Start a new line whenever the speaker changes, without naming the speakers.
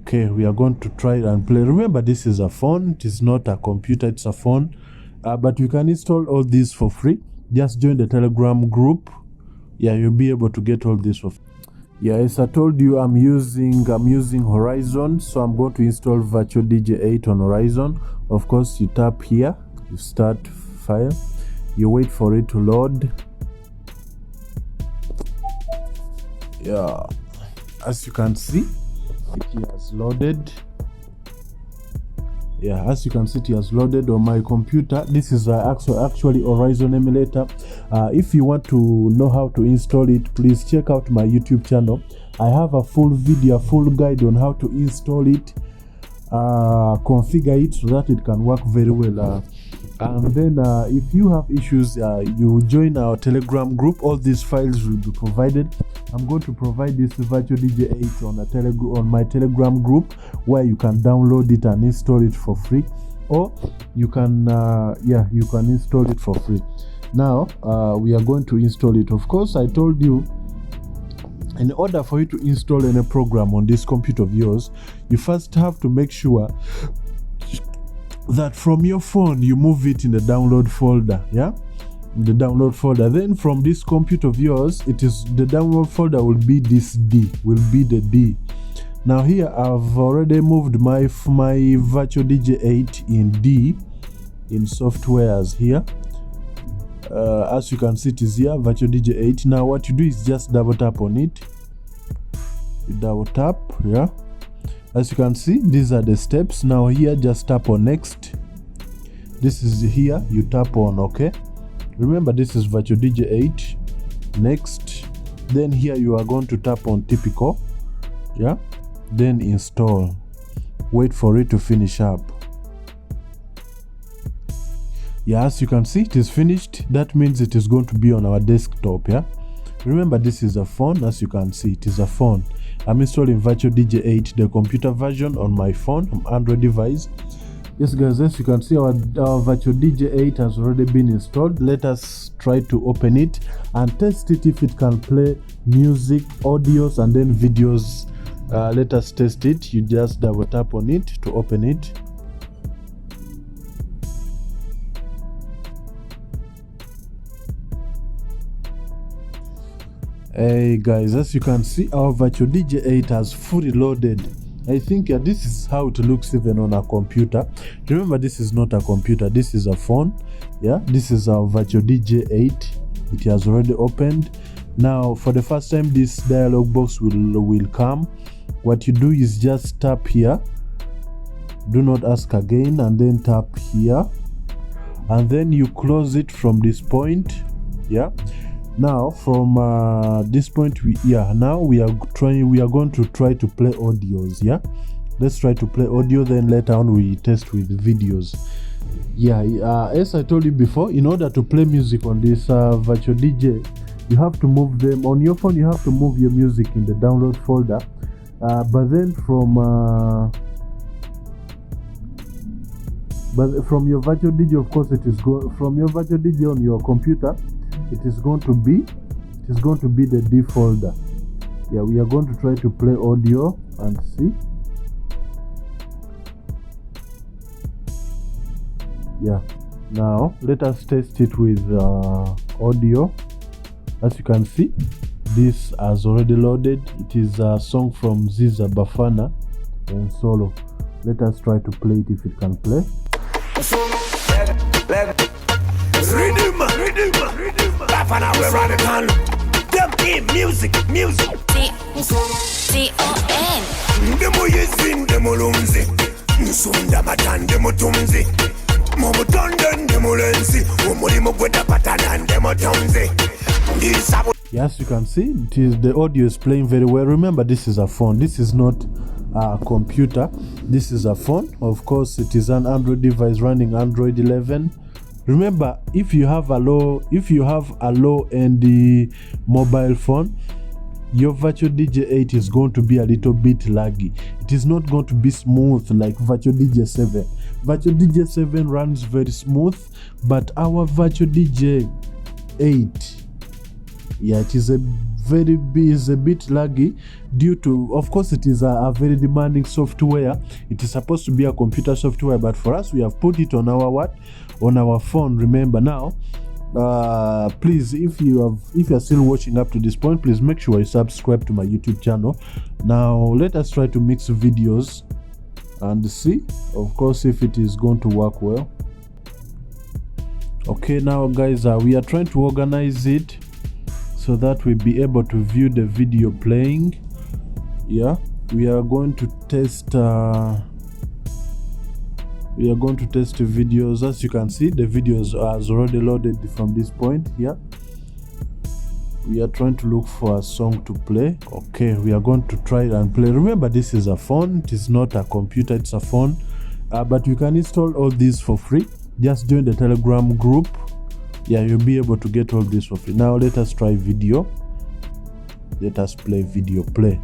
Okay, we are going to try and play. Remember, this is a phone, it is not a computer, it's a phone. But you can install all these for free. Just join the Telegram group. Yeah, you'll be able to get all this for free. Yeah, as I told you, I'm using Horizon, so I'm going to install Virtual DJ 8 on Horizon. Of course, you tap here, you start file, you wait for it to load. Yeah, as you can see, it has loaded. Yeah, as you can see, it has loaded on my computer. This is actually Horizon emulator. If you want to know how to install it, please check out my YouTube channel. I have a full video, a full guide on how to install it, configure it so that it can work very well. And then if you have issues, you join our Telegram group. All these files will be provided. I'm going to provide this Virtual DJ 8 on my Telegram group, where you can download it and install it for free, or you can you can install it for free. Now we are going to install it. Of course, I told you, in order for you to install any program on this computer of yours, you first have to make sure that from your phone you move it in the download folder. The download folder. Then from this computer of yours, the download folder will be this D, will be the D. Now here I've already moved my Virtual DJ 8 in D, in softwares here. As you can see, it is here, Virtual DJ 8. Now what you do is just double tap on it. You double tap, yeah. As you can see, these are the steps. Now here, just tap on next. This is here, you tap on OK. Remember, this is Virtual DJ 8. Next. Then here you are going to tap on typical. Yeah. Then install. Wait for it to finish up. Yeah, as you can see, it is finished. That means it is going to be on our desktop. Yeah. Remember, this is a phone. As you can see, it is a phone. I'm installing Virtual DJ 8, the computer version, on my phone, Android device. Yes guys, as you can see, our Virtual DJ 8 has already been installed. Let us try to open it and test it if it can play music, audios, and then videos. Let us test it. You just double tap on it to open it. Hey guys, as you can see, our Virtual DJ 8 has fully loaded. I think this is how it looks even on a computer. Remember, this is not a computer, this is a phone. Yeah, this is our Virtual DJ 8. It has already opened. Now for the first time, this dialog box will come. What you do is just tap here, do not ask again, and then tap here, and then you close it from this point. Yeah. Now from this point, now we are going to try to play audios. Yeah, let's try to play audio, then later on we test with videos. Yeah, as I told you before, in order to play music on this Virtual DJ, you have to move them on your phone. You have to move your music in the download folder, but then from your Virtual DJ, of course, it is from your Virtual DJ on your computer. It is going to be the D folder. Yeah, we are going to try to play audio and see. Yeah, now let us test it with audio. As you can see, this has already loaded. It is a song from Ziza Bafana and Solo. Let us try to play it if it can play. Bafana, we run it on. Them in music. T-O-N. Demo yezin, demo lumzi. Nsunda matan, demo tumzi. Momo tonden, demo lenzi. Umulimo kweta patanan, demo tonzi. Yes, you can see the audio is playing very well. Remember, this is a phone. This is not a computer. This is a phone. Of course, it is an Android device running Android 11. Remember, if you have a low-end mobile phone, your Virtual DJ 8 is going to be a little bit laggy. It is not going to be smooth like Virtual DJ 7. Virtual DJ 7 runs very smooth, but our Virtual DJ 8, yeah, it is a is a bit laggy due to, of course, it is a very demanding software. It is supposed to be a computer software, but for us, we have put it on our on our phone. Remember now, please, if you are still watching up to this point, please make sure you subscribe to my YouTube channel. Now let us try to mix videos and see, of course, if it is going to work well. Okay, now guys, we are trying to organize it so that we'll be able to view the video playing. Yeah, we are going to test videos. As you can see, the videos are already loaded from this point here. We are trying to look for a song to play. Okay, we are going to try and play. Remember, this is a phone, it is not a computer, it's a phone. But you can install all these for free. Just join the Telegram group. Yeah, you'll be able to get all this for free. Now let us try video. Let us play video play.